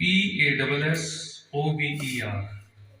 PASSOVER,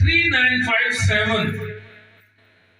3957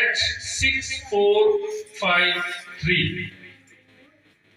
H6453।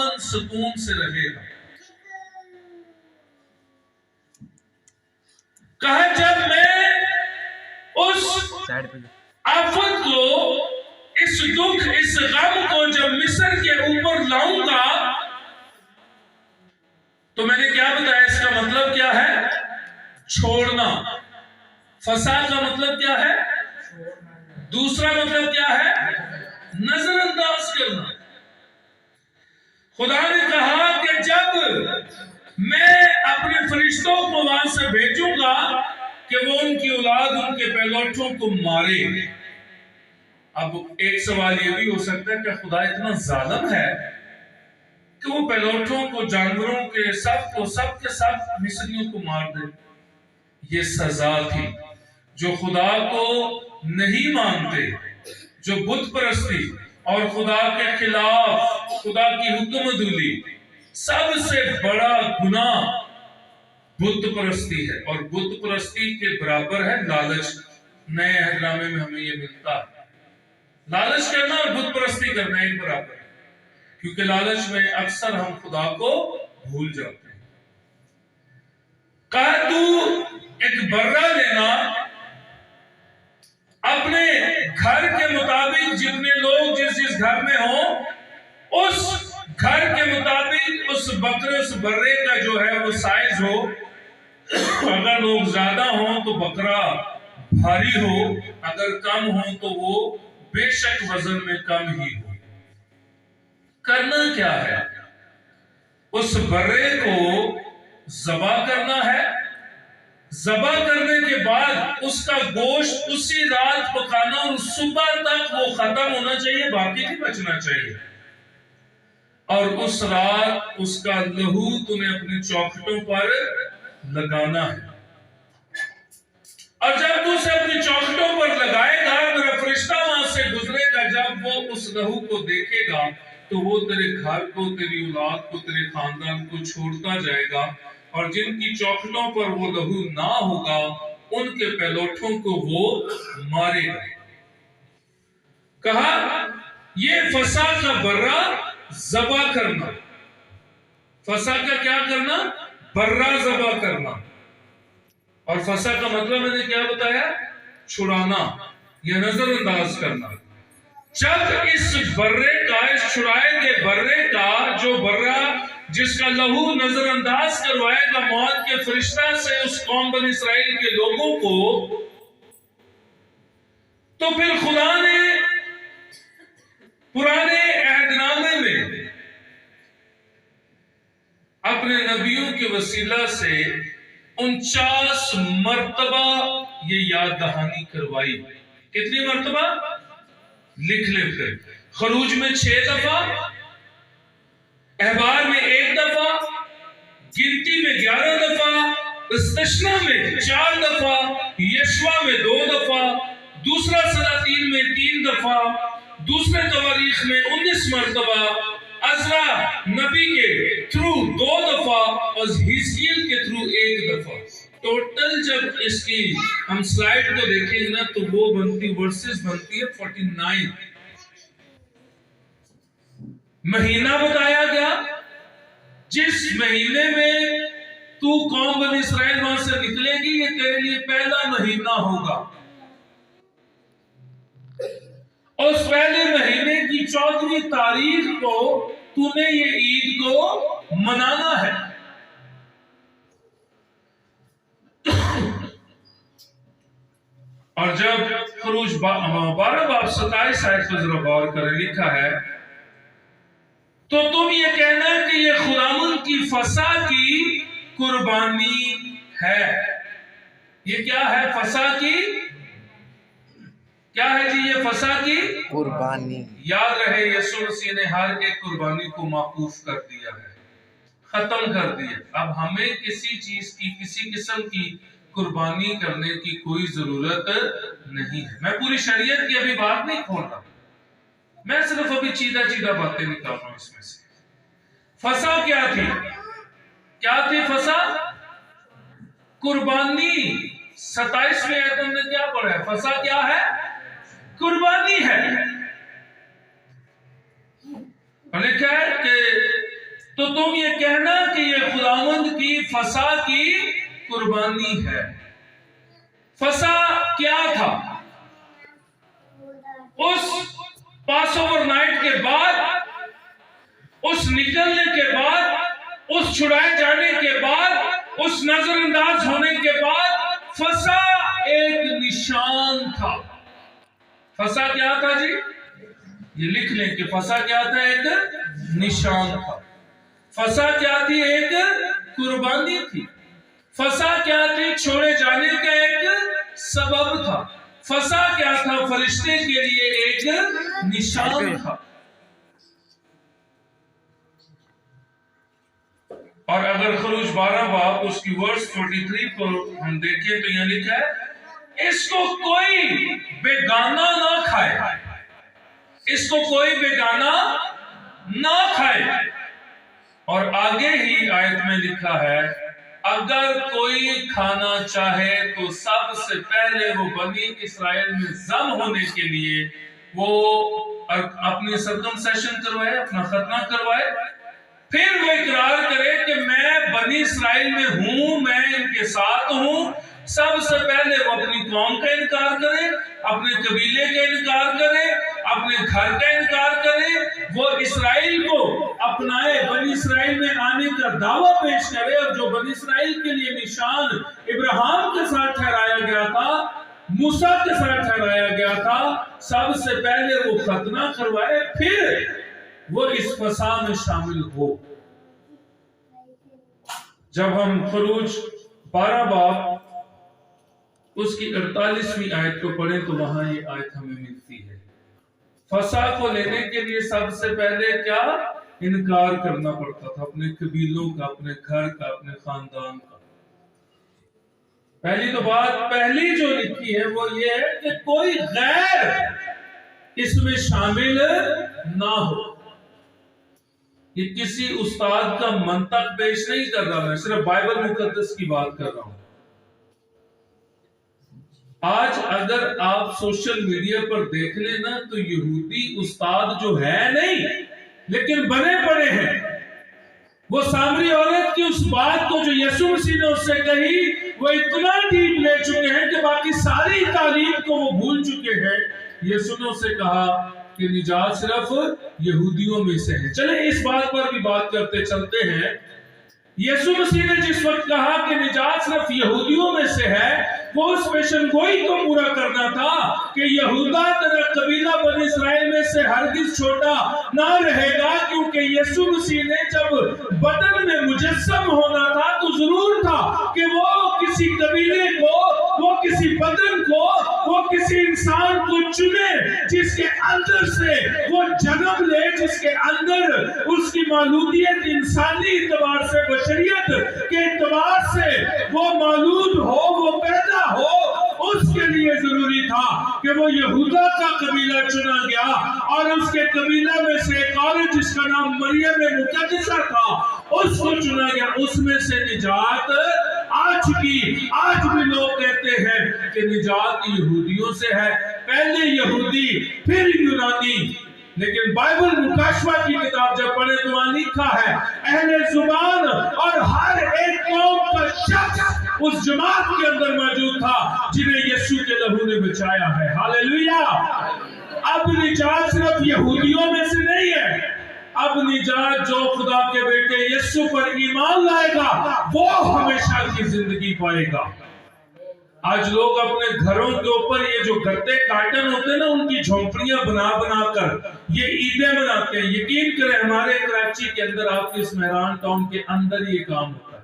امن سکون سے رہے گا. کہا جب میں اس آفت کو، اس دکھ، اس غم کو جب مصر کے اوپر لاؤں گا، تو میں نے کیا بتایا اس کا مطلب کیا ہے؟ چھوڑنا. فساد کا مطلب کیا ہے؟ دوسرا مطلب کیا ہے؟ نظر انداز کرنا. خدا نے کہا کہ جب میں اپنے فرشتوں کو وہاں سے بھیجوں گا کہ وہ ان کی اولاد، ان کے پیلوٹوں کو مارے. اب ایک سوال یہ بھی ہو سکتا ہے کہ خدا اتنا ظالم ہے کہ وہ پیلوٹوں کو، جانوروں کے سب کے سب مصریوں کو مار دے؟ یہ سزا تھی. جو خدا کو نہیں مانتے، جو بت پرستی اور خدا کے خلاف خدا کی حکم عدولی، سب سے بڑا گناہ بت پرستی ہے. اور بت پرستی کے برابر ہے لالچ. نئے عہد نامے میں ہمیں یہ ملتا ہے. لالچ کرنا اور بت پرستی کرنا ایک برابر ہے، کیونکہ لالچ میں اکثر ہم خدا کو بھول جاتے ہیں. کہا تو ایک برہ لینا، اپنے گھر کے مطابق جتنے لوگ جس گھر میں ہوں، اس گھر کے مطابق اس بکرے، اس برے کا جو ہے وہ سائز ہو. اگر لوگ زیادہ ہوں تو بکرا بھاری ہو، اگر کم ہوں تو وہ بے شک وزن میں کم ہی ہو. کرنا کیا ہے؟ اس برے کو ذبح کرنا ہے. ذبح کرنے کے بعد اس کا گوشت اسی رات پکانا، اور صبح تک وہ ختم ہونا چاہیے، باقی نہیں بچنا چاہیے. اور اس رات اس کا لہو تمہیں اپنی چوکھٹوں پر لگانا ہے. اور جب تو اسے اپنی چوکھٹوں پر لگائے گا، میرا فرشتہ وہاں سے گزرے گا، جب وہ اس لہو کو دیکھے گا تو وہ تیرے گھر کو، تیری اولاد کو، تیرے خاندان کو چھوڑتا جائے گا. اور جن کی چوکھٹوں پر وہ لہو نہ ہوگا، ان کے پیلوٹوں کو وہ مارے گا. کہا یہ فساد کا برہ ذبح کرنا. فساد کا کیا کرنا؟ برہ ذبح کرنا. اور فساد کا مطلب میں نے کیا بتایا؟ چھڑانا یا نظر انداز کرنا. جب اس برے کا، اس چھڑائے گے برے کا، جو برہ جس کا لہو نظر انداز کروائے گا موت کے فرشتہ سے اس قوم بنی اسرائیل کے لوگوں کو، تو پھر خدا نے پرانے عہد نامے میں اپنے نبیوں کے وسیلہ سے 49 مرتبہ یہ یاد دہانی کروائی. کتنی مرتبہ؟ لکھ لے پھر. خروج میں 6 دفعہ، احبار میں 1 دفعہ، گنتی میں 11 دفعہ، استثنا میں 4 دفعہ، یشوا میں 2 دفعہ، دوسرا سلاطین میں 3 دفعہ، دوسرے تواریخ میں 19 مرتبہ، عزرا نبی کے تھرو 2 دفعہ، اور حزقیل کے تھرو 1 دفعہ. ٹوٹل جب اس کی ہم سلائیڈ کو دیکھیں گے نا تو وہ بنتی ورسز بنتی ہے 49. مہینہ بتایا گیا جس مہینے میں تو قوم بنی اسرائیل وہاں سے نکلے گی، یہ تیرے لیے پہلا مہینہ ہوگا. اور اس پہلے مہینے کی 14ویں تاریخ کو تو نے یہ عید کو منانا ہے. اور جب خروج 12 باب 27 آیت کو ذرا غور کریں، لکھا ہے تو تم یہ کہنا کہ یہ خداوند کی فسح کی قربانی ہے. یہ کیا ہے؟ فسح کی کیا ہے جی؟ یہ فسح کی قربانی. یاد رہے یسوع مسیح نے ہر ایک قربانی کو موقوف کر دیا ہے، ختم کر دیا. اب ہمیں کسی چیز کی، کسی قسم کی قربانی کرنے کی کوئی ضرورت نہیں ہے. میں پوری شریعت کی ابھی بات نہیں کھول رہا، میں صرف ابھی چیدہ باتیں نکال رہا ہوں اس میں سے. فسح کیا تھی؟ کیا تھی فسح؟ قربانی. 27ویں آیت میں کیا پڑھا ہے؟ فسح کیا ہے؟ قربانی ہے. اور لکھا ہے کہ تو تم یہ کہنا کہ یہ خداوند کی فسح کی قربانی ہے۔ فسح کیا تھا؟ اس پاس اوور نائٹ کے بعد، اس نکلنے کے بعد، اس چھڑائے جانے کے بعد، اس نظر انداز ہونے کے بعد فسح ایک نشان تھا۔ فسح کیا تھا جی؟ یہ لکھ لیں کہ فسح کیا تھا؟ ایک نشان تھا۔ فسح کیا تھی؟ ایک قربانی تھی۔ فسح کیا تھی؟ چھوڑے جانے کا ایک سبب تھا۔ فسح کیا تھا؟ فرشتے کے لیے ایک نشان تھا۔ اور اگر خروج 12 باب اس کی ورس 43 کو ہم دیکھیں تو یہ لکھا ہے، اس کو کوئی بیگانہ نہ کھائے، اس کو کوئی بیگانہ نہ کھائے۔ اور آگے ہی آیت میں لکھا ہے، اگر کوئی کھانا چاہے تو سب سے پہلے وہ بنی اسرائیل میں ضم ہونے کے لیے وہ اپنی سرکمسیشن کروائے، اپنا ختنہ کروائے، پھر وہ اقرار کرے کہ میں بنی اسرائیل میں ہوں، میں ان کے ساتھ ہوں۔ سب سے پہلے وہ اپنی قوم کا انکار کرے، اپنے قبیلے کا انکار کرے، اپنے گھر کا انکار کرے، وہ اسرائیل کو اپنائے، بنی اسرائیل میں آنے کا دعویٰ پیش کرے۔ اور جو بنی اسرائیل کے لیے نشان ابراہیم کے ساتھ ٹھہرایا گیا تھا، موسیٰ کے ساتھ ٹھہرایا گیا تھا، سب سے پہلے وہ ختنہ کروائے، پھر وہ اس فسح میں شامل ہو۔ جب ہم خروج 12 باب اس کی 48ویں آیت کو پڑھیں تو وہاں یہ آیت ہمیں ملتی ہے۔ فسح کو لینے کے لیے سب سے پہلے کیا انکار کرنا پڑتا تھا؟ اپنے قبیلوں کا، اپنے گھر کا، اپنے خاندان کا۔ پہلی تو بات پہلی جو لکھی ہے وہ یہ ہے کہ کوئی غیر اس میں شامل نہ ہو۔ یہ کسی استاد کا منطق پیش نہیں کر رہا، میں صرف بائبل مقدس کی بات کر رہا ہوں۔ آج اگر آپ سوشل میڈیا پر دیکھ لیں نا تو یہودی استاد جو ہے نہیں لیکن بنے پڑے ہیں، وہ سامری عورت کی اس بات کو جو یسوع مسیح نے اس سے کہی وہ اتنا ڈیپ لے چکے ہیں کہ باقی ساری تعلیم کو وہ بھول چکے ہیں۔ یسوع نے اسے کہا کہ نجات صرف یہودیوں میں سے ہے۔ چلیں اس بات پر بھی بات کرتے چلتے ہیں۔ یسوع مسیح نے جس وقت کہا کہ نجات صرف یہودیوں میں سے ہے، وہ اس پیشن گوئی کو پورا کرنا تھا کہ یہودا تیرا قبیلہ بنی اسرائیل میں سے ہرگز چھوٹا نہ رہے گا، کیونکہ یسوع مسیح نے جب بدن میں مجسم ہونا تھا تو ضرور تھا کہ وہ کسی قبیلے کو، وہ کسی بدن کو، وہ کسی انسان کو چنے جس کے اندر سے وہ جنم لے، جس کے اندر اس کی مولودیت انسانی اعتبار سے، بشریت کے اعتبار سے وہ مولود ہو، وہ پیدا ہو۔ اس کے لیے ضروری تھا کہ وہ یہودا کا قبیلہ چنا گیا، اور اس کے قبیلہ میں سے ایک عورت جس کا نام مریم مقدسہ تھا اس کو چنا گیا۔ اس میں سے نجات آ چکی۔ آج بھی لوگ کہتے ہیں کہ نجات یہودیوں سے ہے، پہلے یہودی پھر یونانی، لیکن بائبل مکاشفہ کی کتاب جب پڑھیں تو وہاں لکھا ہے اہل زبان اور ہر ایک قوم کا شخص اس جماعت کے اندر موجود تھا جنہیں یسوع کے لہو نے بچایا ہے۔ ہاللیلویہ۔ اب نجات صرف یہودیوں میں سے نہیں ہے، اب نجات جو خدا کے بیٹے یسوع پر ایمان لائے گا وہ ہمیشہ کی زندگی پائے گا۔ آج لوگ اپنے گھروں کے اوپر یہ جو گھرتے کارٹن ہوتے ہیں نا، ان کی جھونپڑیاں بنا بنا کر یہ عیدیں مناتے ہیں۔ یقین کریں ہمارے کراچی کے اندر، آپ کے اس مہران ٹاؤن کے اندر یہ کام ہوتا ہے۔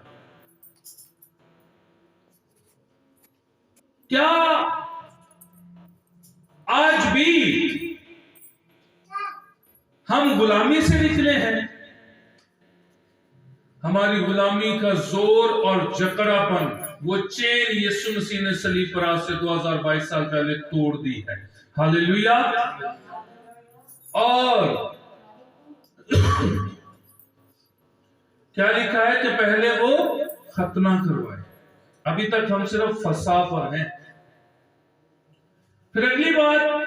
کیا آج بھی ہم غلامی سے نکلے ہیں؟ ہماری غلامی کا زور اور جکڑا پن، وہ چین یسوع مسیح نے صلیب پر آج سے 2022 سال پہلے توڑ دی ہے۔ ہاللیلویہ۔ اور کیا لکھا ہے کہ پہلے وہ ختنہ کروائے۔ ابھی تک ہم صرف فسح پر ہیں۔ پھر اگلی بات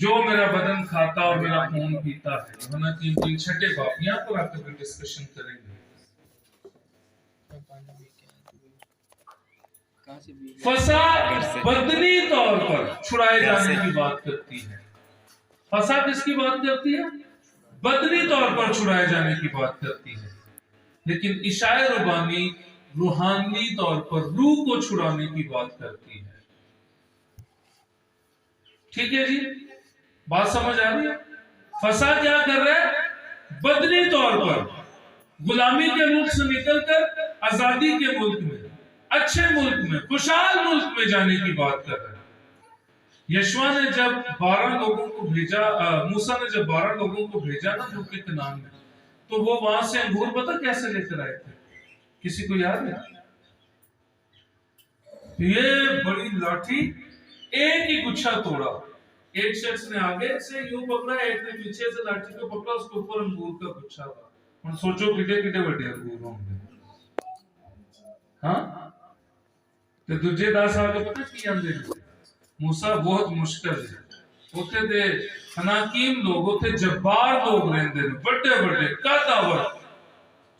جو میرا بدن کھاتا اور میرا خون پیتا ہے. یوحنا 3:6 باب. یہاں پر آ کر بھی ڈسکشن کریں گے. فساد بدنی طور پر چھڑائے جانے کی بات کرتی ہے. فساد کس کی بات کرتی ہے؟ بدنی طور پر چھڑائے جانے کی بات کرتی ہے. لیکن اشعیا ربانی روحانی طور پر روح کو چھڑانے کی بات کرتی ہے. ٹھیک ہے جی، بات سمجھ آ رہی ہے؟ فساد کیا کر رہا ہے؟ بدنی طور پر غلامی کے ملک سے نکل کر آزادی کے ملک میں، اچھے ملک میں، خوشحال ملک میں جانے کی بات کر رہا ہے. یشوع نے جب 12 لوگوں کو بھیجا، موسیٰ نے جب 12 لوگوں کو بھیجا نا ملک کنعان میں، تو وہ وہاں سے انگور پتہ کیسے لے کر آئے تھے؟ کسی کو یاد ہے؟ یہ بڑی لاٹھی، ایک ہی گچھا توڑا. ایک شخص نے آگے سے یوں پکڑا، ایک نے پیچھے سے لاٹھی کو پکڑا، اس کے اوپر انگور کا گچھا تھا. ہم سوچو کتنے کتنے بڑے انگور ہوں گے. ہاں تو دوجے 10 آگے پتہ کی آندے موسیٰ بہت مشکل ہے. ہوتے تھے حناکیم لوگ، ہوتے جبار لوگ رہندے نے، بڑے بڑے قداور،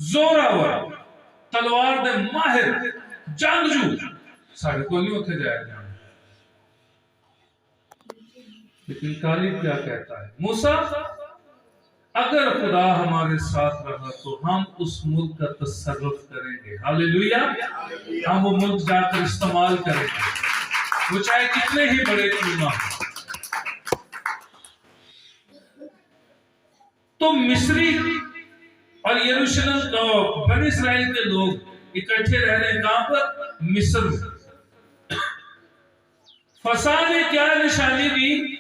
زوراور، تلوار دے ماہر، جنگجو. سارے کو نہیں ہوتے جایا جانا. لیکن کالب کیا کہتا ہے؟ موسیٰ اگر خدا ہمارے ساتھ رہا تو ہم اس ملک کا تصرف کریں گے. ہاللیلویہ. ہم وہ ملک جا کر استعمال کریں گے، وہ چاہے کتنے ہی بڑے کیوں نہ ہوں. تو مصری اور یروشلم بنی اسرائیل کے لوگ اکٹھے رہ رہے ہیں کہاں پر؟ مصر میں. فساد نے کیا نشانی دی؟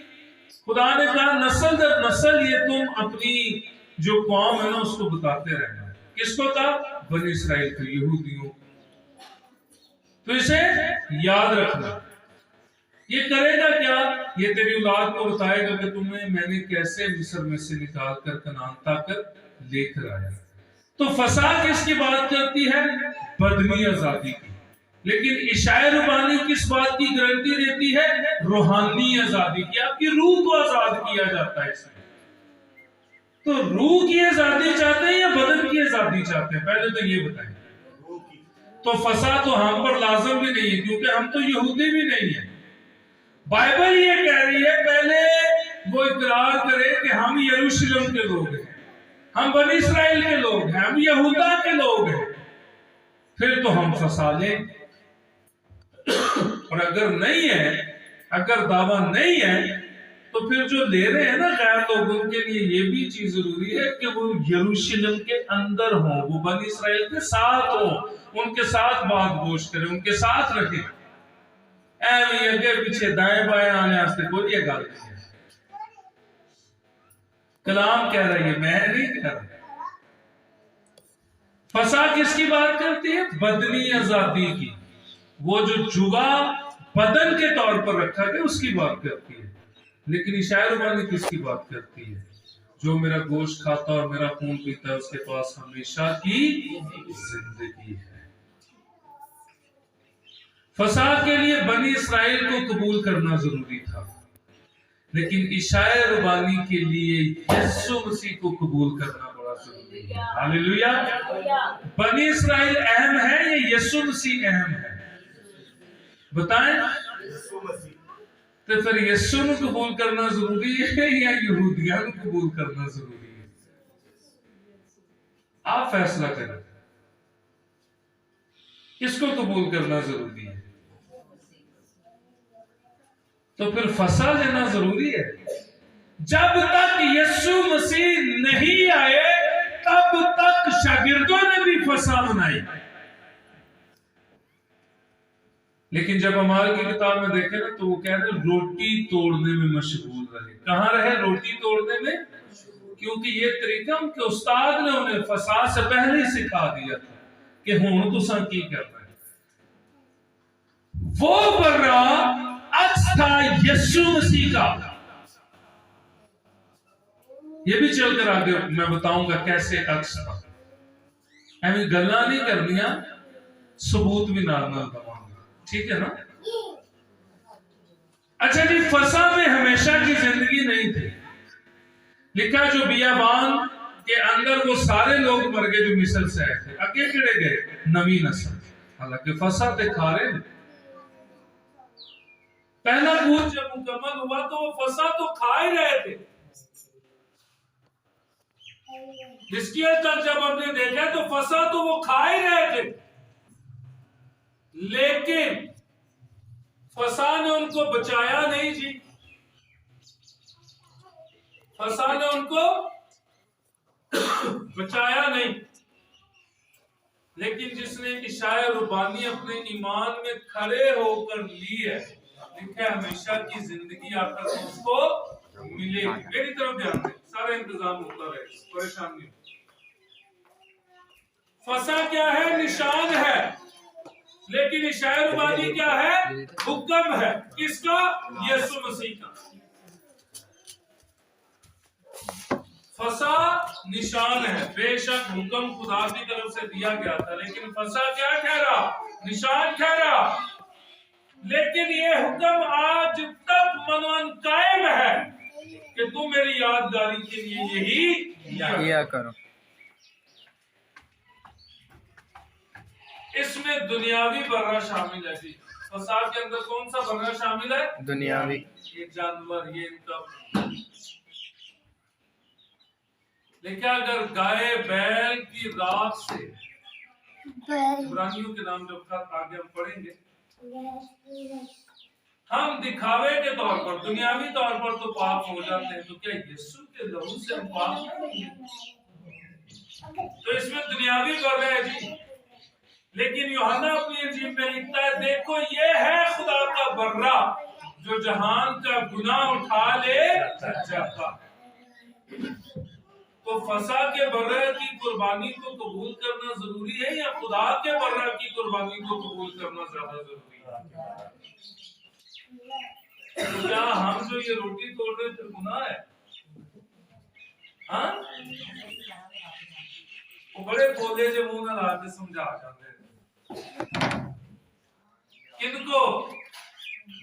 خدا نے کہا نسل در نسل یہ تم اپنی جو قوم ہے نا اس کو بتاتے رہنا. کس کو تھا؟ بنی اسرائیل کو، یہودیوں. تو اسے یاد رکھنا. یہ کرے گا کیا؟ یہ تیری اولاد کو بتائے گا کہ تمہیں میں نے کیسے مصر میں سے نکال کر کنعان تک لے کر آیا. تو فساد کس کی بات کرتی ہے؟ بدنی آزادی کی. لیکن عشاء ربانی کس بات کی گارنٹی دیتی ہے؟ روحانی آزادی کی. آپ کی روح کو آزاد کیا جاتا ہے اس میں. تو روح کی آزادی چاہتے ہیں یا بدن کی آزادی چاہتے ہیں؟ پہلے تو یہ بتائیں. تو فساد تو ہم پر لازم بھی نہیں ہے کیونکہ ہم تو یہودی بھی نہیں ہیں. بائبل یہ کہہ رہی ہے پہلے وہ اقرار کرے کہ ہم یروشلم کے لوگ ہیں، ہم بنی اسرائیل کے لوگ ہیں، ہم یہودا کے لوگ ہیں، پھر تو ہم فسادیں. اور اگر نہیں ہے، اگر دعویٰ نہیں ہے، تو پھر جو لے رہے ہیں نا غیر لوگ، ان کے لیے یہ بھی چیز ضروری ہے کہ وہ یروشلم کے اندر ہوں، وہ بنی اسرائیل کے ساتھ ہوں، ان کے ساتھ بات گوش کریں، ان کے ساتھ رکھیں. ایویں اگے پیچھے دائیں بائیں آنے واسطے کوئی یہ گل نہیں ہے. کلام کہہ رہی ہے، میں نہیں کہہ رہا. فساد کس کی بات کرتی ہے؟ بدنی آزادی کی. وہ جو جوا بدن کے طور پر رکھا گیا اس کی بات کرتی ہے. لیکن عشاء ربانی کس کی بات کرتی ہے؟ جو میرا گوشت کھاتا اور میرا خون پیتا ہے اس کے پاس ہمیشہ کی زندگی ہے. فساد کے لیے بنی اسرائیل کو قبول کرنا ضروری تھا، لیکن عشاء ربانی کے لیے یسوع مسیح کو قبول کرنا بڑا ضروری ہے. ہاللیلویہ. بنی اسرائیل اہم ہے یا یسوع مسیح اہم ہے؟ بتائیں. تو پھر یسوع کو قبول کرنا ضروری ہے یا یہودیاں کو قبول کرنا ضروری ہے؟ آپ فیصلہ کریں کس کو قبول کرنا ضروری ہے. تو پھر فسا لینا ضروری ہے. جب تک یسوع مسیح نہیں آئے تب تک شاگردوں نے بھی فسا بنائی. لیکن جب امال کی کتاب میں دیکھیں نا تو وہ کہہ رہے روٹی توڑنے میں مشغول رہے. کہاں رہے؟ روٹی توڑنے میں. کیونکہ یہ طریقہ ان کے استاد نے انہیں فساد سے پہلے ہی سکھا دیا تھا کہ ہوں تو سن کی کر رہے ہیں. وہ برا عکس تھا یسوع مسیح کا. یہ بھی چل کر آگے میں بتاؤں گا کیسے عکس تھا. ایویں گلا نہیں کرنیاں، ثبوت بھی نال نال دواں گا. ٹھیک ہے نا؟ اچھا جی، فسا میں ہمیشہ کی زندگی نہیں تھی. لکھا جو بیابان کے اندر وہ سارے لوگ مر گئے جو مصر سے آئے تھے، اگے کڑے گئے نوی نسل. حالانکہ فسا تے کھارے نے. پہلا پوچھ جب مکمل ہوا تو وہ فسا تو کھا ہی رہے تھے. ہسکیل تک جب ہم نے دیکھا تو فسا تو وہ کھا ہی رہے تھے، لیکن فسا نے ان کو بچایا نہیں جی. فسا نے ان کو بچایا نہیں، لیکن جس نے اشاعہ ربانی اپنے ایمان میں کھڑے ہو کر لی ہے، لکھا ہے ہمیشہ کی زندگی آ کر اس کو ملے گی. میری طرف دھیان دیں، سارا انتظام ہوتا رہے، پریشان نہیں. فسا کیا ہے؟ نشان ہے. لیکن اشاعہ ربانی کیا ہے؟ حکم ہے. کس کا؟ یسوع مسیح کا. فسا نشان ہے، بے شک حکم خدا کی طرف سے دیا گیا تھا، لیکن فسا کیا ٹھہرا؟ نشان ٹھہرا. لیکن یہ حکم آج تک منوان قائم ہے کہ تم میری یادگاری کے لیے یہی کیا کرو. اس میں دنیاوی برہ شامل ہے جی. فسا کے اندر کون سا برہ شامل ہے؟ دنیاوی. یہ جانور، یہ ان کا. لیکن اگر گائے بیل کی رات سے، عبرانیوں کے نام جب خط آگے ہم پڑھیں گے، ہم دکھاوے کے طور پر، دنیاوی طور پر تو پاک ہو جاتے ہیں، تو کیا یسوع کے لہو سے ہم پاک نہیں ہیں؟ تو اس میں دنیاوی بر ہے جی. لیکن یوحنا اپنی انجیل میں لکھتا ہے، دیکھو یہ ہے خدا کا برہ جو جہان کا گناہ اٹھا لے جاتا. تو فسا کے برہ کی قربانی کو قبول کرنا ضروری ہے یا خدا کے برہ کی قربانی کو قبول کرنا زیادہ ضروری ہے؟ تو کیا ہم جو یہ روٹی توڑ رہے تھے گناہ ہے؟ ہاں، وہ بڑے بولے جو منہ نہ لا کے سمجھا جاتے ہیں. کن کو؟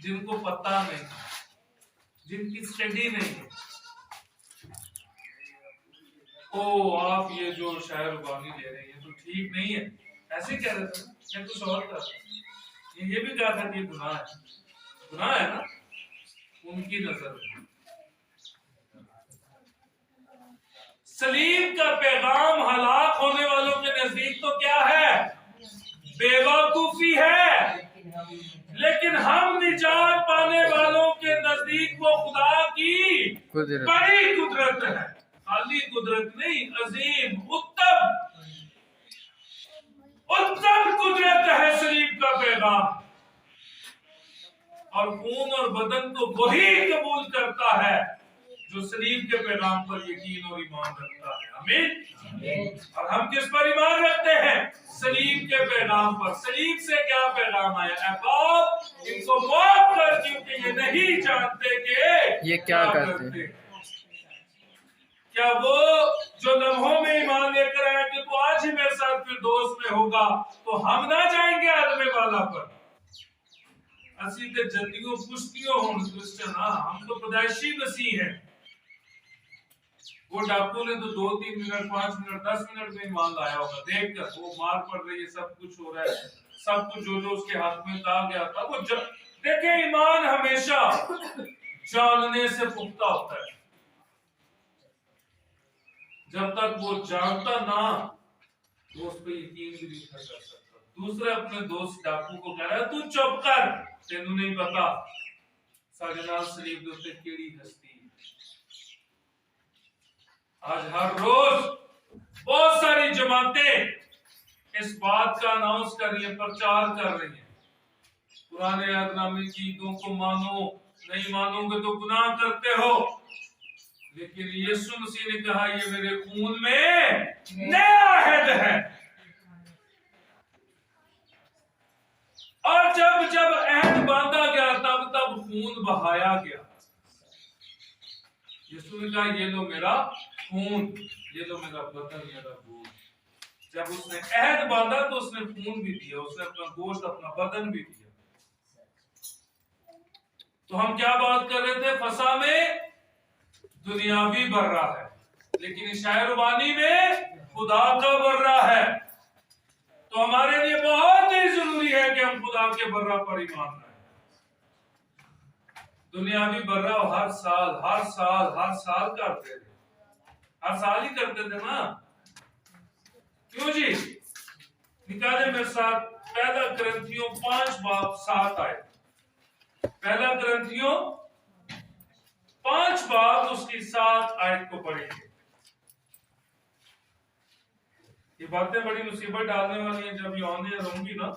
جن کو پتہ نہیں، جن کی اسٹڈی نہیں. او آپ یہ جو شاعر ربانی لے رہے ہیں تو ٹھیک نہیں ہے، ایسے کہہ رہے تھے. میں کچھ اور کہا، یہ بھی کہا تھا کہ گناہ ہے. گناہ ہے نا ان کی نظر میں. سلیم کا پیغام ہلاک ہونے والوں کے نزدیک تو کیا ہے؟ بے وقوفی ہے. لیکن ہم نجات پانے والوں کے نزدیک وہ خدا کی بڑی قدرت ہے. خالی قدرت نہیں، عظیم اتم قدرت ہے سلیم کا پیغام. اور خون اور بدن تو وہی قبول کرتا ہے جو سلیم کے پیغام پر یقین اور ایمان رکھتا ہے. آمین. اور ہم کس پر ایمان رکھتے ہیں؟ سلیم کے پیغام پر. سلیم سے کیا پیغام آیا؟ اے باپ ان کو معاف کر، کیونکہ یہ نہیں جانتے کہ یہ کیا کرتے. کیا وہ جو لمحوں میں ایمان لے کر آیا کہ تو آج ہی میرے ساتھ پھر دوست میں ہوگا، تو ہم نہ جائیں گے عالم والا پر؟ اسی تے جلدیوں پشتیوں ہوں کرسچن. ہم تو پیدائشی مسیح ہیں. وہ ڈاکو نے تو 2-3 منٹ 5 منٹ 10 منٹ میں ایمان لایا ہوگا. دیکھ کر وہ مار پڑ رہی ہے، سب کچھ ہو رہا ہے، سب کچھ جو اس کے ہاتھ میں کہا گیا تھا. وہ دیکھیں ایمان ہمیشہ جاننے سے پختہ ہوتا ہے. جب تک وہ جانتا نہ تو اس پہ یقین بھی نہیں کر سکتا. دوسرے اپنے دوست ڈاکو کو کہہ رہا ہے تو چپ کر، تینوں نہیں پتا ساڑھے نال سلیب دوستے کیڑی ہستی. آج ہر روز بہت ساری جماعتیں اس بات کا اناؤنس کر رہی ہیں، پرچار کر رہی ہیں، پرانے عہد نامے کی عیدوں کو مانو، نہیں مانو گے تو گناہ کرتے ہو. لیکن یسوع مسیح نے کہا یہ میرے خون میں نیا عہد ہے. اور جب جب عہد باندھا گیا تب تب خون بہایا گیا. یسوع نے کہا یہ لو میرا خون، یہ لو میرا بدن، میرا گوشت. جب اس نے عہد باندھا تو اس نے خون بھی دیا، اس نے اپنا گوشت اپنا بدن بھی دیا. تو ہم کیا بات کر رہے تھے؟ فسا میں دنیاوی برہ ہے، لیکن عشاء ربانی میں خدا کا برہ ہے. تو ہمارے لیے بہت ہی ضروری ہے کہ ہم خدا کے برہ پر ایمان رکھیں. دنیاوی برہ ہر سال کرتے تھے، ہر سال ہی کرتے تھے نا. کیوں جی؟ نکالے میرے ساتھ پہلا کرنتھیوں 5:7 آئے. پہلا کرنتھیوں 5 اس کی 7 آیت کو پڑھیں گے. یہ باتیں بڑی مصیبت ڈالنے والی ہیں. جب یہ آنے رہوں گی نا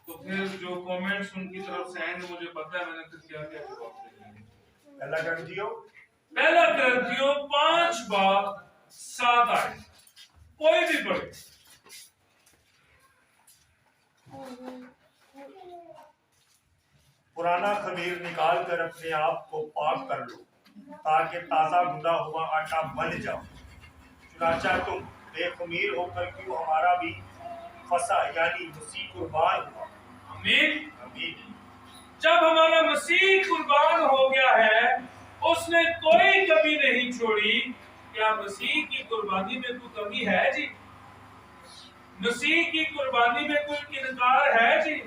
تو پھر جو کومنٹس ان کی طرف سے آئیں گے مجھے پتا ہے میں نے پھر کیا کیا جواب دیں گے. پہلا کرنتھیوں 5:7 آیت کوئی بھی پڑھے. پرانا خمیر نکال کر اپنے آپ کو پاک کر لو تاکہ تازہ گندا ہوا آٹا بن جاؤ. چنانچہ تم بے خمیر ہو کر کیوں ہمارا بھی فسا یعنی مسیح قربان ہوا. آمین. آمین. جب ہمارا مسیح قربان ہو گیا ہے اس نے کوئی کمی نہیں چھوڑی. کیا مسیح کی قربانی میں کوئی کمی ہے جی؟ مسیح کی قربانی میں کوئی انکار ہے جی؟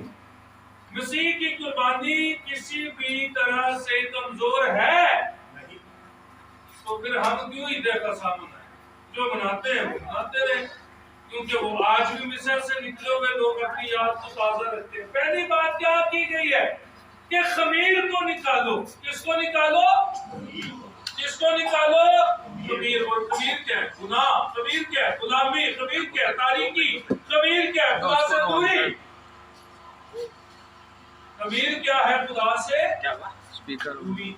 مسیح کی قربانی کسی بھی طرح سے کمزور ہے؟ تو پھر ہم کیوں عید فسا منائیں؟ جو مناتے ہیں وہ مناتے رہے، کیونکہ وہ آج بھی مصر سے نکلے ہوئے لوگ اپنی یاد کو تازہ رکھتے ہیں. پہلی بات کیا کی گئی ہے کہ خمیر کو نکالو. کس کو نکالو؟ کس کو نکالو؟ خمیر. اور خمیر کیا ہے؟ گناہ. خمیر کیا ہے؟ غلامی. خمیر کیا ہے؟ تاریکی. خمیر کیا ہے؟ خدا سے دوری. خمیر کیا ہے؟ خدا سے دوری.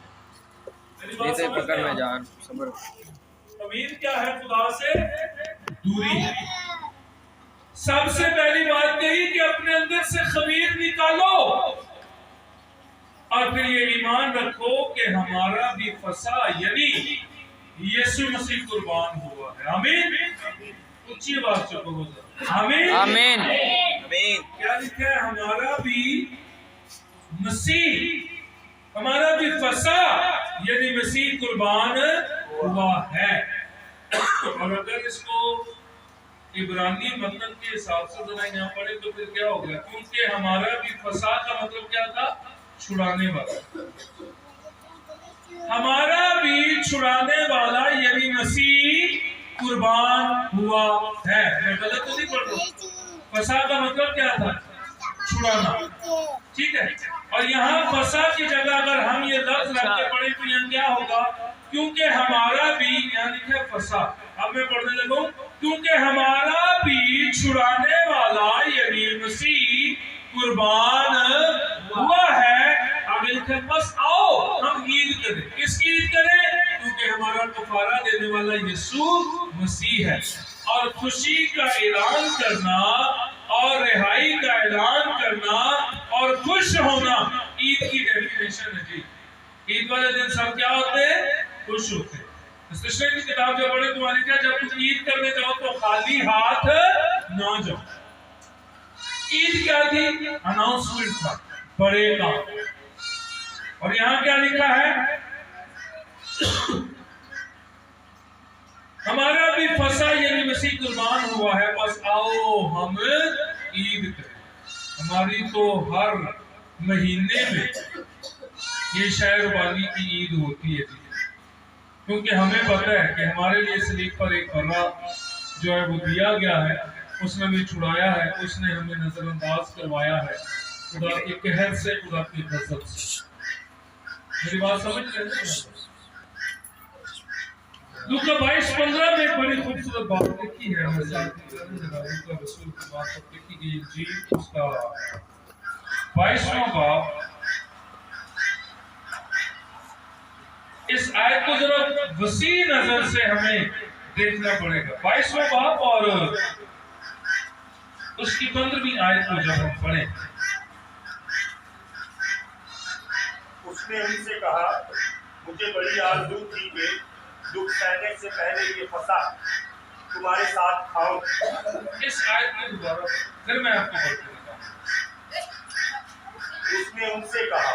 میری بات سمجھ پکڑ میں میں جان صبر. خمیر کیا ہے؟ خدا سے دوری. سب سے پہلی بات کہی کہ اپنے اندر سے خمیر نکالو اور پھر یہ ایمان رکھو کہ ہمارا بھی فسا یعنی یسوع مسیح قربان ہوا ہے. آمین. اونچی آواز سے کہو آمین. آمین. کیا لکھا ہے؟ ہمارا بھی مسیح، ہمارا بھی فسا یعنی مسیح قربان ہوا ہے. اور اگر اس کو عبرانی مطلب کے حساب سے ذرا یہاں پڑھے تو پھر کیا ہو گیا؟ کیونکہ ہمارا بھی فسا کا مطلب کیا تھا؟ چھڑانے والا. ہمارا بھی چھڑانے والا یعنی مسیح قربان ہوا ہے. میں غلط تو نہیں پڑھ رہا ہوں. فسا کا مطلب کیا تھا؟ چھڑانا. ٹھیک ہے. اور یہاں فسا کی جگہ اگر ہم یہ لفظ رکھ کے پڑھیں تو یہاں کیا ہوگا؟ کیونکہ ہمارا بھی، یہاں لکھا فسا. اب میں پڑھنے لگوں. کیونکہ ہمارا بھی چھڑانے والا یعنی مسیح قربان ہوا ہے. آگے لکھا بس آؤ ہم عید کریں. کس کی عید کریں؟ کیونکہ ہمارا کفارہ دینے والا یسوع مسیح ہے. اور خوشی کا اعلان کرنا اور رہائی کا اعلان کرنا اور خوش ہونا عید کی ڈیفینیشن ہے جی. عید والے دن سب کیا ہوتے ہیں؟ خوش ہوتے ہیں. استشفاء کی کتاب جو پڑھے تو کیا جب تم عید کرنے جاؤ تو خالی ہاتھ نہ جاؤ. عید کیا تھی؟ اناؤنسمنٹ تھا بڑے کا. اور یہاں کیا لکھا ہے؟ ہمارا بھی فسا یعنی مسیح قربان ہوا ہے بس آؤ ہم عید کریں. ہماری تو ہر مہینے میں یہ عشاء ربانی کی عید ہوتی ہے کیونکہ ہمیں پتہ ہے کہ ہمارے لیے صلیب پر ایک برہ جو ہے وہ دیا گیا ہے. اس نے ہمیں چھڑایا ہے. اس نے ہمیں نظر انداز کروایا ہے خدا کے قہر سے، خدا کی غضب سے. میری بات سمجھ رہے ہیں؟ لوکا 22:15 میں ایک بڑی خوبصورت بات لکھی ہے. لوکا رسول کی بات پر لکھی گئی انجیل اس کا 22واں باب. اس آیت کو ذرا وسیع نظر سے ہمیں دیکھنا پڑے گا. 22واں باب اور اس کی 15ویں آیت کو جب ہم پڑھیں. اس نے ان سے کہا مجھے بڑی آرزو تھی کہ دکھ سہنے سے پہلے یہ فسح تمہارے ساتھ کھاؤ. اس آیت میں دوبارہ پھر میں آپ کو بتاؤں گا. اس نے ان سے کہا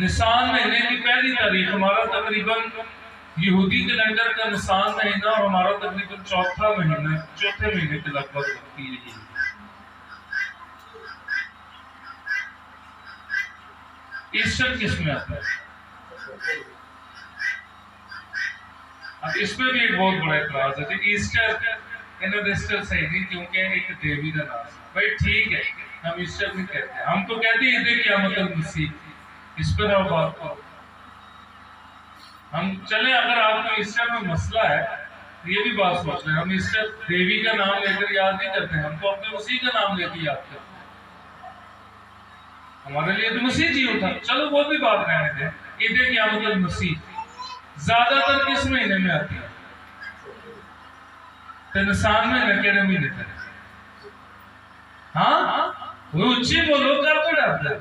نسان مہینے کی پہلی تاریخ، ہمارا تقریباً یہودی کیلنڈر کا نسان مہینہ اور ہمارا تقریباً چوتھے مہینے کے لگ بھگ لگتی ہے یہ۔ ایسٹر کس میں آتا ہے؟ اب اس میں بھی ایک بہت بڑا اعتراض ہے کہ ایسٹر صحیح نہیں، کیونکہ ایک دیوی کا نام ہے۔ بھائی ٹھیک ہے، ہم ایسٹر نہیں کہتے ہیں، ہم تو کہتے ہیں عید قیامت المسیح، اس پر آپ بات کرو۔ ہم چلیں، اگر آپ کو ایسٹر میں مسئلہ ہے یہ بھی بات سوچ لیں، ہم ایسٹر دیوی کا نام لے کر یاد نہیں کرتے ہیں، ہم تو اپنے مسیح کا نام لے کے یاد کرتے ہیں۔ ہمارے لیے تو مسیح جی ہوتا، چلو وہ بھی بات رہنے دیں۔ عید قیامت المسیح زیادہ تر کس مہینے میں آتی ہے؟ نسان میں کہڑے مہینے تک؟ ہاں وہ اچھی بولو، کر تو ڈرتا ہے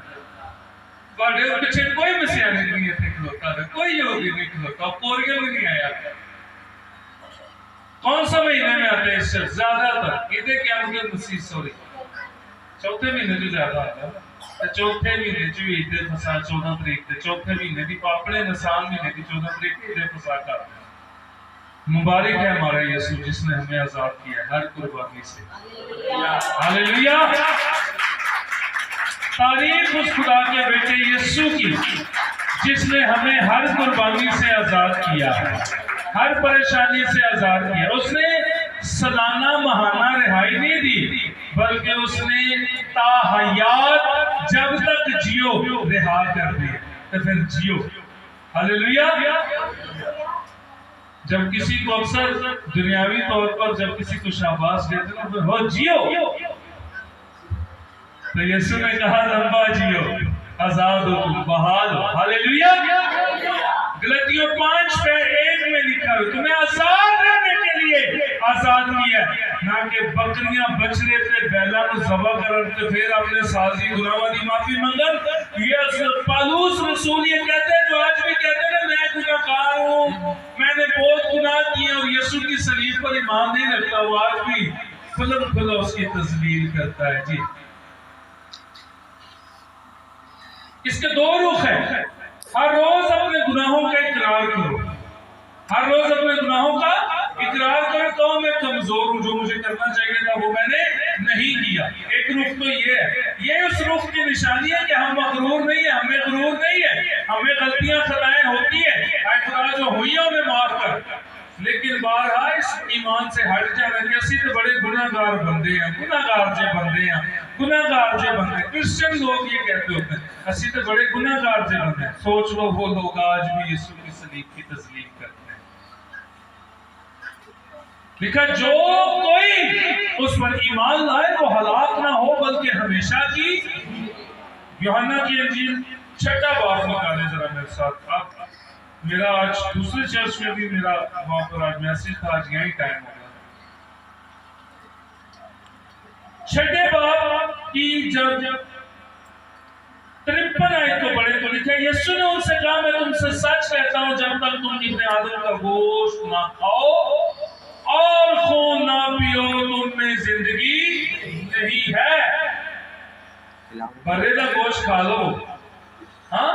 بڑے پیچھے کوئی مسیح نہیں ہے، کھلوتا ہے کوئی یہودی نہیں کھلوتا، پوریوں میں نہیں آیا۔ کون سا مہینے میں آتا ہے ایسٹر؟ زیادہ تر عید قیامت المسیح چوتھے مہینے جو زیادہ آتا ہے، چوتھے مہینے جو عید فصح 14 تاریخ تے، چوتھے مہینے دی پاپڑے نسان مہینے کی 14 تاریخ کو عید فصح کا آتا ہے۔ مبارک ہے ہمارا یسوع جس نے ہمیں آزاد کیا ہر قربانی سے۔ ہاللیلویا! تعریف اس خدا کے بیٹے یسوع کی جس نے ہمیں ہر قربانی سے آزاد کیا، ہر پریشانی سے آزاد کیا۔ اس نے سالانہ ماہانہ رہائی نہیں دی، بلکہ اس نے تا حیات جب تک جیو رہا کر دی، تو پھر جیو۔ ہاللیلویا! جب کسی کو اکثر دنیاوی طور پر جب کسی کو شاباش دیتے ہیں تو ہو جیو، تو یسوع نے کہا لمبا جیو، آزاد ہو تم، بحال ہو۔ ہاللیلویا! غلطیوں 5:1 میں لکھا ہے تمہیں آزاد رہنے کے لیے آزاد کیا ہے، نہ کہ بکریاں بچڑے تے بیلاں کو ذبح کر کے پھر اپنے سازی گناہوں دی معافی منگن۔ یہ پالوس رسول یہ کہتے ہیں جو آج بھی کہتے ہیں میں گناہگار ہوں، میں نے بہت گناہ کیے، اور یسوع کی صلیب پر ایمان نہیں رکھتا، وہ آج بھی کھلا اس کی تذلیل کرتا ہے۔ جی اس کے دو رخ ہیں، ہر روز اپنے گناہوں کا اقرار کرو، ہر روز اپنے گناہوں کا اقرار کرو کہ میں کمزور ہوں، جو مجھے کرنا چاہیے تھا وہ میں نے نہیں کیا۔ ایک رخ تو یہ ہے، یہ اس رخ کی نشانی ہے کہ ہم مغرور نہیں ہیں، ہمیں غرور نہیں ہے، ہمیں غلطیاں خطائیں ہوتی ہیں، خطائیں جو ہوئی ہیں انہیں معاف کر، لیکن بارہا اس ایمان سے ہٹ جانا کہ اسی تو بڑے گناہگار بندے ہیں، گناہگار جے بندے ہیں، گناہگار جے بندے ہیں۔ کرسچن لوگ یہ کہتے ہوتے ہیں اسی تو بڑے گناہگار جے بندے ہیں۔ سوچ لو وہ لوگ آج بھی یسوع کی صلیب کی تذلیل کرتے ہیں۔ لکھا جو کوئی اس پر ایمان لائے وہ ہلاک نہ ہو بلکہ ہمیشہ کی۔ یوحنا کی انجیل 6 باب نکالے ذرا میرے ساتھ۔ اب میرا آج دوسرے چرچ میں بھی میرا وہاں پر آج میسیج تھا، آج یہی ٹائم ہو گیا۔ 6 باب کی جب 53 آیت کو پڑھے تو لکھا ہے یسوع نے ان سے کہا میں تم سے سچ کہتا ہوں جب تک تم ابن آدم کا گوشت نہ کھاؤ اور خون نہ پیو تم میں زندگی نہیں ہے۔ برے کا گوشت کھا لو، ہاں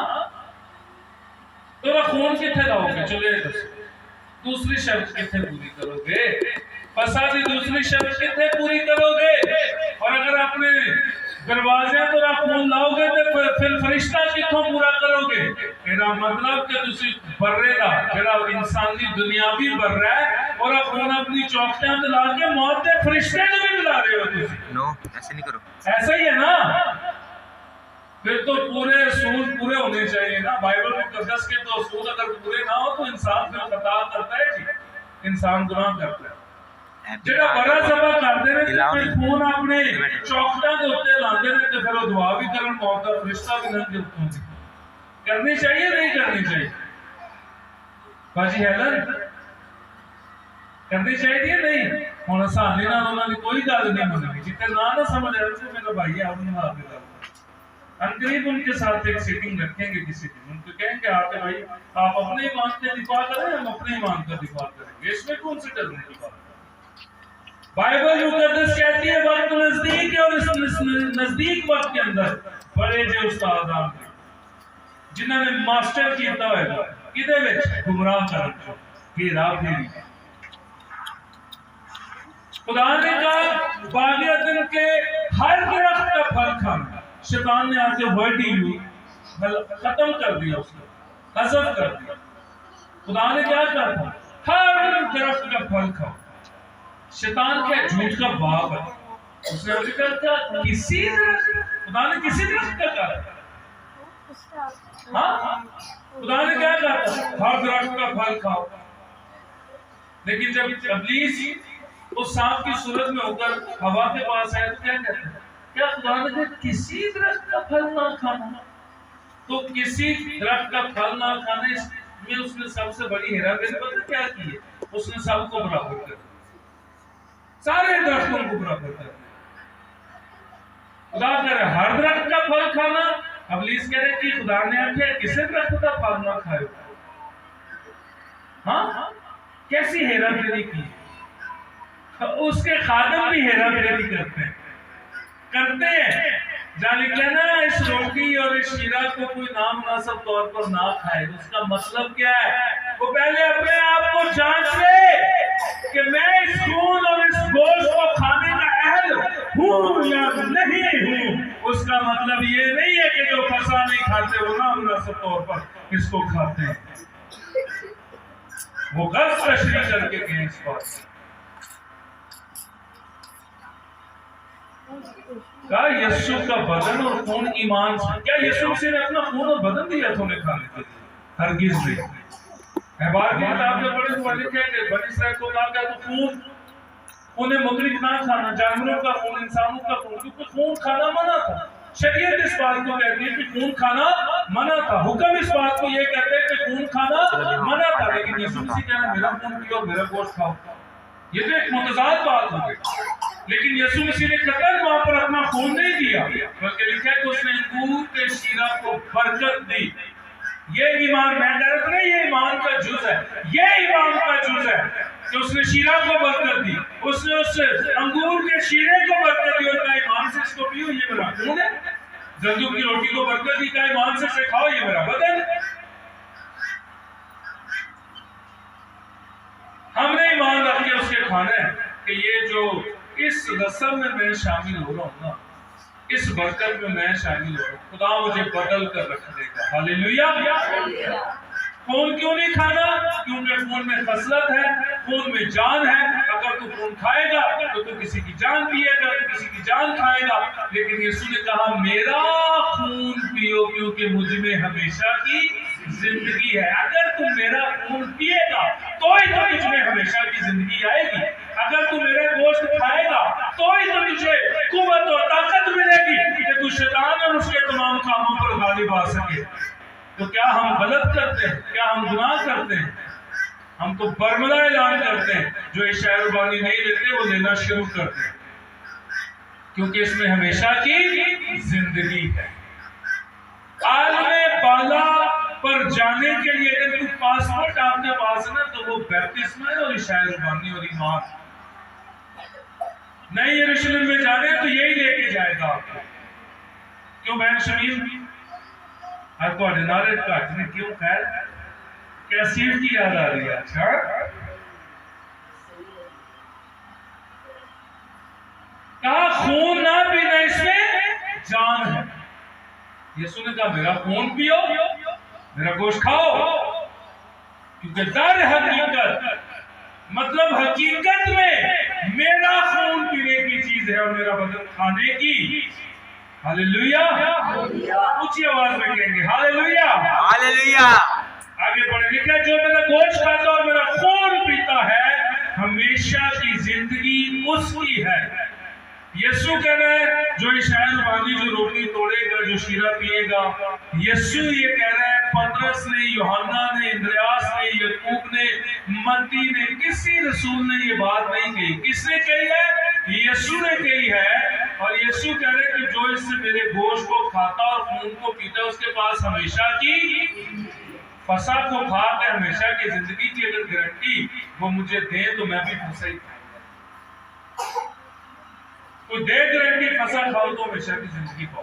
تو خون کتنے لاؤ گے؟ چلے دوسری شرط کتنے پوری کرو گے؟ فساد کی دوسری شرط کتنے پوری کرو گے؟ اور اگر اپنے دروازے پر آپ خون لاؤ گے تو پھر فرشتہ کتوں پورا کرو گے؟ میرا مطلب کہ تسی برے دا جڑا انسانی دنیاوی بر رہا ہے اور خون اپنی چوکٹیاں تے لا کے موت دے فرشتے جو بھی بلا رہے ہو تسی۔ نو ایسے نہیں کرو، ایسا ہی ہے نا؟ پھر تو پورے اصول پورے ہونے چاہیے نا۔ بائبل مقدس کے تو اصول اگر پورے نہ ہو تو انسان پھر خطا کرتا ہے، جی انسان گناہ کرتا ہے۔ جڑا بڑا ذبح کردے نے تے خون اپنے چوکٹاں دے اوتے لاندے نے تے پھر وہ دعا بھی کرن موت دا فرشتہ بھی ننگے اوتوں دی کرنی چاہیے نہیں کرنی چاہیے؟ باجی ہیلن کرنی چاہیے نہیں؟ ہن آسانی نال انہاں دی کوئی گل نہیں مننی، جتے نہ سمجھ آئے تے میرا بھائی ہے انہاں نال گل قریب ان کے ساتھ ایک سیٹنگ رکھیں گے کسی دن، ان کو کہیں گے آپ بھائی آپ اپنے ایمان کے دفاع کریں، ہم اپنے ایمان کا دفاع کریں گے، اس میں کون سے ڈرنے کی بات ہے؟ بائبل مقدس کہتی ہے وقت نزدیک ہے اور اس نزدیک وقت کے اندر بڑے جو استادان ہیں جنہوں نے ماسٹر کیتا ہوئے گا کدے وچ گمراہ کرن پھیرا پھیری. خدا نے کہا باغ عدن کے ہر درخت کا پھل کھانا. شیطان نے آ کے ورڈ ہی ختم کر دیا، اس کو حذف کر دیا. خدا نے کیا کہا تھا؟ ہر درخت کا پھل کھاؤ. شیطان کیا جھوٹ کا باپ ہے، اس نے ذکر کیا کسی درخت، خدا نے کسی درخت کا کہا، ہاں خدا نے کیا کہا تھا؟ ہر درخت کا پھل کھاؤ. لیکن جب ابلیس اس سانپ کی صورت میں ہو کر ہوا کے پاس آیا تو کیا کہتے ہیں؟ کیا خدا نے کہا کسی درخت کا پھل نہ کھانا؟ تو کسی درخت کا پھل نہ کھانے میں اس نے سب سے بڑی ہیرا پھیری پتہ کیا کی ہے؟ اس نے سب کو برابر کر دیا، سارے درختوں کو برابر کر دیا. خدا کہہ رہے ہر درخت کا پھل کھانا، ابلیس کہہ رہے کہ خدا نے آخیا کسی درخت کا پھل نہ کھائے. ہاں کیسی ہیرا پھیری کی. اس کے خادم بھی ہیرا پھیری کرتے ہیں. جہاں لکھا ہے نا اس روٹی اور اس شیرہ کو کوئی نامناسب طور پر نہ کھائے، اس کا مطلب کیا ہے؟ وہ پہلے اپنے آپ کو جانچ لے کہ میں اس خون اور اس گوشت کو کھانے کا اہل ہوں یا نہیں ہوں. اس کا مطلب یہ نہیں ہے کہ جو فسا نہیں کھاتے وہ نامناسب طور پر اس کو کھاتے ہیں. وہ غلط تشریح کر کے گئے اس بات سے. کہا یسوع کا بدن اور خون ایمان سے. کیا یسوع مسیح نے اپنا خون اور بدن دیا تھا انہیں کھانے کے لیے؟ ہرگز نہیں. احبار کی کتاب میں پڑھے تو لکھا ہے کہ بنی اسرائیل کو کہا گیا تو خون مطلق نہ کھانا، جانوروں کا خون، انسانوں کا خون، کیونکہ خون کھانا منع تھا. شریعت اس بات کو کہتی ہے کہ خون کھانا منع تھا. حکم اس بات کو یہ کہتے ہیں کہ خون کھانا منع تھا. لیکن یسوع مسیح کہنا میرا خون پیو میرا گوشت کھاؤ، یہ تو ایک متضاد بات ہو گئی. لیکن یسوع مسیح نے قطعاً وہاں پر اپنا خون نہیں دیا، بلکہ لکھا ہے کہ اس نے انگور کے شیرہ کو برکت دی. یہ ایمان میں ڈرت نہیں، یہ ایمان کا جز ہے. یہ ایمان کا جز ہے کہ اس نے شیرہ کو برکت دی، اس نے اس انگور کے شیرے کو برکت دی اور کہا ایمان سے اس کو پیو یہ میرا خون ہے. زندوق کی روٹی کو برکت دی، کہا ایمان سے کھاؤ یہ میرا بدن ہے. ہم نے ایمان رکھ کے اس کے کھانا ہے کہ یہ جو اس رسم میں شامل ہو رہا ہوں نا، اس برکت میں شامل ہو رہا ہوں، خدا مجھے بدل کر رکھ دے گا. ہاللیلویہ. خون کیوں نہیں کھانا؟ کیونکہ خون میں خصلت ہے، خون میں جان ہے. اگر تو خون کھائے گا تو کسی کی جان پیے گا، تو کسی کی جان کھائے گا. لیکن یسوع نے کہا میرا خون پیو کیونکہ مجھ میں ہمیشہ کی زندگی ہے. اگر تم میرا خون پیے گا تو ہی تو تجھ میں ہمیشہ کی زندگی آئے گی. اگر تو میرا گوشت کھائے گا تو ہی تو تجھے قوت اور طاقت ملے گی کہ تو شیطان اور اس کے تمام کاموں پر غالب آ سکے. تو کیا ہم غلط کرتے ہیں؟ کیا ہم گناہ کرتے ہیں؟ ہم تو برملا اعلان کرتے ہیں. جو عشاء ربانی نہیں لیتے وہ لینا شروع کرتے ہیں، کیونکہ اس میں ہمیشہ کی زندگی ہے. عالم بالا پر جانے کے لیے اگر کوئی پاسپورٹ آپ کے پاس ہے نا تو وہ بیپتسمہ ہے اور عشاء ربانی اور ایمان. نئے یروشلم میں جانے تو یہی لے کے جائے گا آپ کو. کیوں بہن شمیم آپ کو نعرے کاٹنے کیوں؟ خیر کیا سیٹ کی یاد آ رہی ہے؟ اچھا کہا خون نہ پینا اس میں جان ہے. یسوع نے کہا میرا خون پیو میرا گوشت کھاؤ، کیونکہ در حقیقت مطلب حقیقت میں میرا خون پینے کی چیز ہے اور میرا بدن کھانے کی. ہاللیلویہ. اونچی آواز میں کہیں گے ہاللیلویہ. ہاللیلویہ. آگے پڑھیں گے جو میرا گوشت کھاتا اور میرا خون پیتا ہے ہمیشہ کی زندگی اس کی ہے. یسوع کہہ رہا ہے جو عشاء ربانی جو روٹی توڑے گا، جو شیرہ پیے گا. یسوع یہ کہہ رہا ہے، پطرس نے، یوحنا نے، اندریاس نے، یعقوب نے، متی نے، کسی رسول نے یہ بات نہیں کہی. کس نے کہی ہے؟ یسوع نے کہی ہے. اور یسوع کہہ رہے کہ جو اس سے میرے گوشت کو کھاتا اور خون کو پیتا ہے اس کے پاس ہمیشہ کی فسا کو کھا کے ہمیشہ کی زندگی کی اگر گارنٹی وہ مجھے دے تو میں بھی فسا ہی کھاؤں. کوئی دے گارنٹی فسا کھاؤ تو ہمیشہ کی زندگی پاؤ.